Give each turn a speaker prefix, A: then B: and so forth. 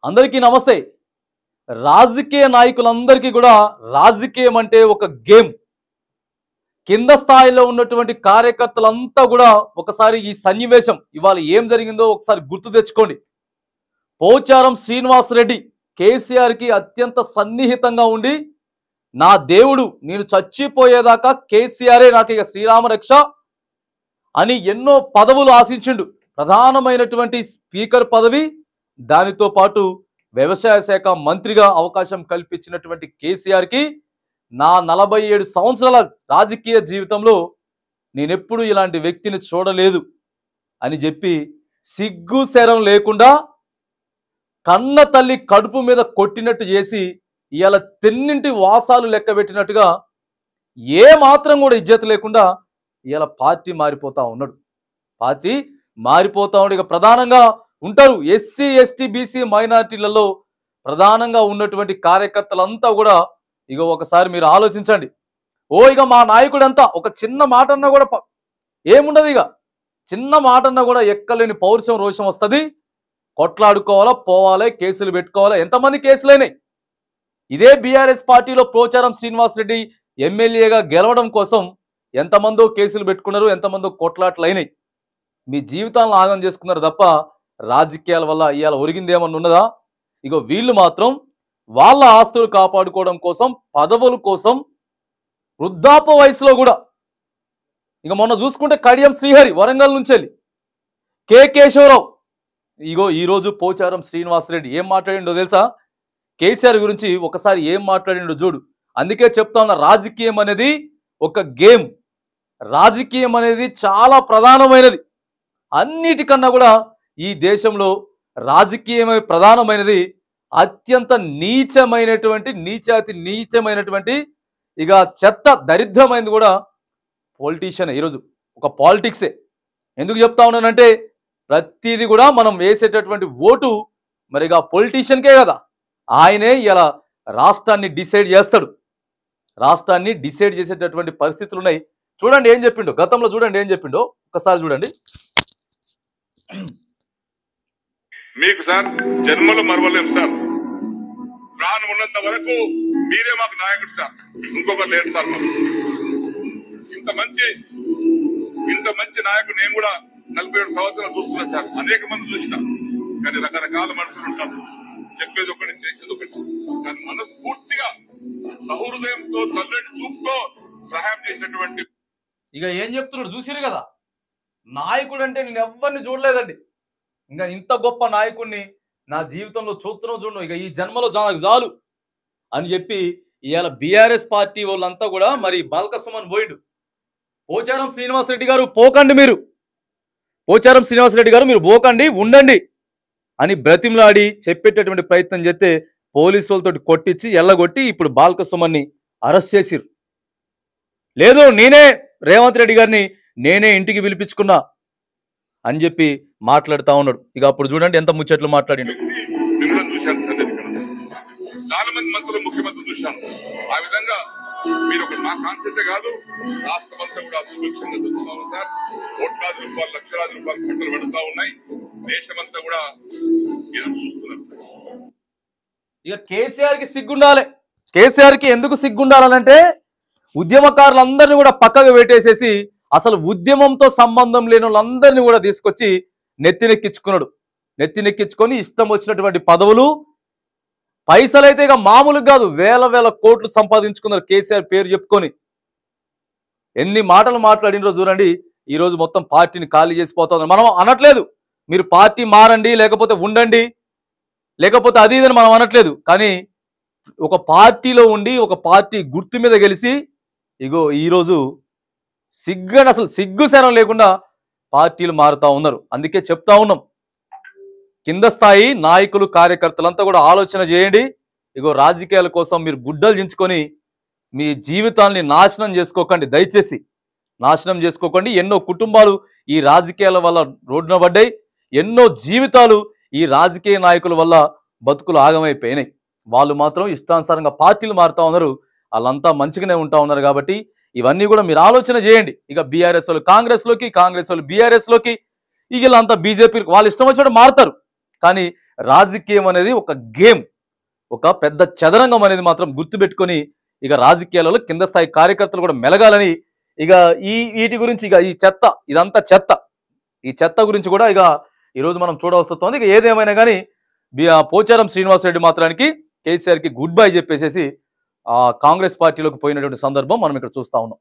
A: అందరికీ నమస్తే. రాజకీయ నాయకులందరికీ కూడా రాజకీయం అంటే ఒక గేమ్. కింద స్థాయిలో ఉన్నటువంటి కార్యకర్తలంతా కూడా ఒకసారి ఈ సన్నివేశం ఇవాళ ఏం జరిగిందో ఒకసారి గుర్తు తెచ్చుకోండి. పోచారం శ్రీనివాస్ రెడ్డి కేసీఆర్కి అత్యంత సన్నిహితంగా ఉండి, నా దేవుడు నేను చచ్చిపోయేదాకా కేసీఆరే నాకు ఇక శ్రీరామ రక్ష అని ఎన్నో పదవులు ఆశించిండు. ప్రధానమైనటువంటి స్పీకర్ పదవి, దానితో పాటు వ్యవసాయ శాఖ మంత్రిగా అవకాశం కల్పించినటువంటి కేసీఆర్కి నా 47 సంవత్సరాల రాజకీయ జీవితంలో నేనెప్పుడు ఇలాంటి వ్యక్తిని చూడలేదు అని చెప్పి సిగ్గు శరం లేకుండా కన్న తల్లి కడుపు మీద కొట్టినట్టు చేసి ఇవాళ తెన్నింటి వాసాలు లెక్క పెట్టినట్టుగా ఏ మాత్రం కూడా ఇజ్జత లేకుండా ఇవాళ పార్టీ మారిపోతా ఉన్నాడు. పార్టీ మారిపోతా ఉన్నాడు. ఇక ప్రధానంగా ఉంటారు ఎస్సీ ఎస్టీ బీసీ మైనారిటీలలో ప్రధానంగా ఉన్నటువంటి కార్యకర్తలంతా కూడా ఇక ఒకసారి మీరు ఆలోచించండి. ఇక మా నాయకుడంతా ఒక చిన్న మాట అన్నా కూడా ఏముండదు. ఇక చిన్న మాట అన్నా కూడా ఎక్కలేని పౌరుషం రోషం వస్తుంది. కొట్లాడుకోవాలా, పోవాలా, కేసులు పెట్టుకోవాలా. ఎంతమంది కేసులైనాయి. ఇదే బీఆర్ఎస్ పార్టీలో పోచారం శ్రీనివాస్ రెడ్డి ఎమ్మెల్యేగా గెలవడం కోసం ఎంతమందో కేసులు పెట్టుకున్నారు, ఎంతమందో కొట్లాట్లు అయినాయి. మీ జీవితాలను ఆగం చేసుకున్నారు తప్ప రాజకీయాల వల్ల ఇవాళ ఒరిగింది ఏమన్నా ఉన్నదా? ఇగో వీళ్ళు మాత్రం వాళ్ళ ఆస్తులు కాపాడుకోవడం కోసం, పదవుల కోసం వృద్ధాప్య వయసులో కూడా ఇక మొన్న చూసుకుంటే కడియం శ్రీహరి వరంగల్ నుంచి వెళ్ళి కె కేశవరావు, ఇగో ఈరోజు పోచారం శ్రీనివాస్ రెడ్డి ఏం మాట్లాడిండో తెలుసా? కేసీఆర్ గురించి ఒకసారి ఏం మాట్లాడిండో చూడు. అందుకే చెప్తా ఉన్నా, రాజకీయం అనేది ఒక గేమ్. రాజకీయం అనేది చాలా ప్రధానమైనది. అన్నిటికన్నా కూడా ఈ దేశంలో రాజకీయమే ప్రధానమైనది. అత్యంత నీచమైనటువంటి నీచాతి నీచమైనటువంటి ఇక చెత్త దరిద్రమైనది కూడా పొలిటీషియన్. ఈరోజు ఒక పాలిటిక్సే. ఎందుకు చెప్తా ఉన్నానంటే ప్రతిదీ కూడా మనం వేసేటటువంటి ఓటు మరి ఇక పొలిటీషియన్కే కదా. ఆయనే ఇలా రాష్ట్రాన్ని డిసైడ్ చేస్తాడు. రాష్ట్రాన్ని డిసైడ్ చేసేటటువంటి పరిస్థితులు ఉన్నాయి. చూడండి ఏం చెప్పిండో గతంలో, చూడండి ఏం చెప్పిండో ఒకసారి చూడండి.
B: మీకు సార్ జన్మలో మరవలేం సార్. ప్రాణం ఉన్నంత వరకు మీరే మాకు నాయకుడు సార్, ఇంకొకరు లేరు సార్. మాకు ఇంత మంచి నాయకుడు నేను కూడా 47 సంవత్సరాలు చూస్తున్నాను సార్. అనేక మంది చూసిన, కానీ రకరకాల మనుషులు ఉంటారు. చెప్పేది ఒకటి, చేసేది ఒకటి. కానీ మనస్ఫూర్తిగా సహృదయంతో చల్లటి చూపుతో సహాయం చేసినటువంటి
A: ఇక ఏం చెప్తున్నాడు చూసిరు కదా. నాయకుడు అంటే నేను ఎవరిని చూడలేదండి. ఇంకా ఇంత గొప్ప నాయకుడిని నా జీవితంలో చూడను, ఇక ఈ జన్మలో చాలు అని చెప్పి ఇవాళ బీఆర్ఎస్ పార్టీ వాళ్ళంతా కూడా మరి బాల్కసుమన్ పోయిండు. పోచారం శ్రీనివాస్ రెడ్డి గారు పోకండి, మీరు పోచారం శ్రీనివాస్ రెడ్డి గారు మీరు పోకండి, ఉండండి అని బ్రతిమలాడి చెప్పేటటువంటి ప్రయత్నం చేస్తే పోలీసు వాళ్ళతో కొట్టించి ఎల్లగొట్టి ఇప్పుడు బాల్కసుమన్ని అరెస్ట్ చేసిరు. లేదు నేనే రేవంత్ రెడ్డి గారిని నేనే ఇంటికి పిలిపించుకున్నా అని చెప్పి మాట్లాడుతా ఉన్నాడు. ఇక అప్పుడు చూడండి ఎంత ముచ్చట్లు మాట్లాడిండు.
B: మిమ్మల్ని చూశాను సార్, చాలా మంది మంత్రులు, ముఖ్యమంత్రి చూశాను. ఆ విధంగా మీరు ఒక మా కాన్సెప్టే కాదు, రాష్ట్రం అంతా కూడా సుభిక్షంగా చూస్తూ ఉంటారు. కోట్లాది రూపాయలు, లక్షలాది రూపాయలు ఖర్చులు పెడుతూ ఉన్నాయి. దేశమంతా కూడా ఎదురు చూస్తున్నారు.
A: ఇక కేసీఆర్కి సిగ్గుండాలి. కేసీఆర్కి ఎందుకు సిగ్గుండాలంటే ఉద్యమకారులందరినీ కూడా పక్కకు పెట్టేసేసి అసలు ఉద్యమంతో సంబంధం లేని వాళ్ళందరినీ కూడా తీసుకొచ్చి నెత్తినెక్కించుకున్నాడు. నెత్తినెక్కించుకొని ఇష్టం వచ్చినటువంటి పదవులు, పైసలైతే ఇక మామూలుగా కాదు, వేల కోట్లు సంపాదించుకున్నారు కేసీఆర్ పేరు చెప్పుకొని. ఎన్ని మాటలు మాట్లాడినరో చూడండి. ఈరోజు మొత్తం పార్టీని ఖాళీ చేసిపోతుంది. మనం అనట్లేదు మీరు పార్టీ మారండి, లేకపోతే ఉండండి, లేకపోతే అది ఇదని మనం అనట్లేదు. కానీ ఒక పార్టీలో ఉండి ఒక పార్టీ గుర్తు మీద గెలిచి ఇగో ఈరోజు అసలు సిగ్గు శరం లేకుండా పార్టీలు మారుతా ఉన్నారు. అందుకే చెప్తా ఉన్నాం, కింద స్థాయి నాయకులు కార్యకర్తలంతా కూడా ఆలోచన చేయండి. ఇగో రాజకీయాల కోసం మీరు గుడ్డలు దించుకొని మీ జీవితాల్ని నాశనం చేసుకోకండి, దయచేసి నాశనం చేసుకోకండి. ఎన్నో కుటుంబాలు ఈ రాజకీయాల వల్ల రోడ్డున పడ్డాయి. ఎన్నో జీవితాలు ఈ రాజకీయ నాయకుల వల్ల బతుకులు ఆగమైపోయినాయి. వాళ్ళు మాత్రం ఇష్టానుసారంగా పార్టీలు మారుతా ఉన్నారు. వాళ్ళంతా మంచిగానే ఉంటా ఉన్నారు. కాబట్టి ఇవన్నీ కూడా మీరు ఆలోచన చేయండి. ఇక బీఆర్ఎస్ వాళ్ళు కాంగ్రెస్లోకి, కాంగ్రెస్ వాళ్ళు బీఆర్ఎస్లోకి, ఇక వీళ్ళంతా బీజేపీ, వాళ్ళు ఇష్టం వచ్చినట్టు మారుతారు. కానీ రాజకీయం అనేది ఒక గేమ్, ఒక పెద్ద చదరంగం అనేది మాత్రం గుర్తుపెట్టుకొని ఇక రాజకీయాలలో కింద స్థాయి కార్యకర్తలు కూడా మెలగాలని ఇక వీటి గురించి ఇక ఈ చెత్త, ఇదంతా చెత్త, ఈ చెత్త గురించి కూడా ఇక ఈరోజు మనం చూడవలసి వస్తుంది. ఇక ఏదేమైనా కానీ పోచారం శ్రీనివాసరెడ్డి మాత్రానికి కేసీఆర్కి గుడ్ బై చెప్పేసేసి కాంగ్రెస్ పార్టీలోకి పోయినటువంటి సందర్భం మనం ఇక్కడ చూస్తా ఉన్నాం.